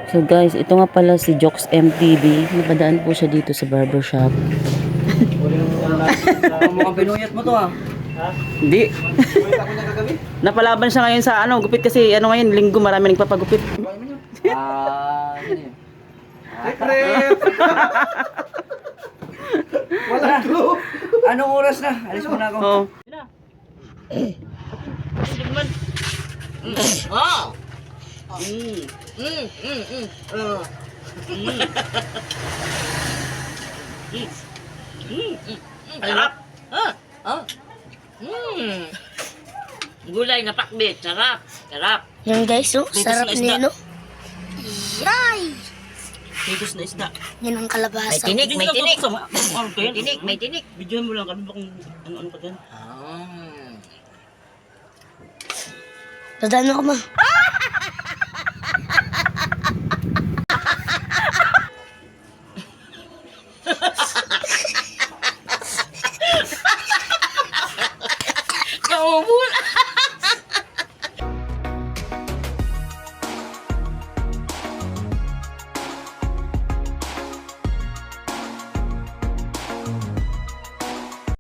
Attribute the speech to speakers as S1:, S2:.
S1: So guys, ito nga pala si Jokes MTV. Napadaan po siya dito sa barbershop.
S2: Mukhang pinuyat mo to ah.
S1: Hindi. Napalaban siya ngayon sa gupit kasi ngayon, linggo marami nagpapagupit.
S2: Yun yun.
S3: Secret! Walang clue.
S2: Anong oras na? Alis mo na ako.
S1: Oo.
S4: Sarap. Gulay na pakbit. Sarap. Sarap.
S5: Yan guys, oh,
S4: Titos
S5: sarap
S4: na isda.
S5: niya, no? Yay!
S4: Titos na isda.
S5: Yan ang kalabasa.
S4: May tinik, may tinik. May tinik, may tinik. Bidyohan mo lang kami kung ano pa dyan.
S5: Dadaan ako, ma.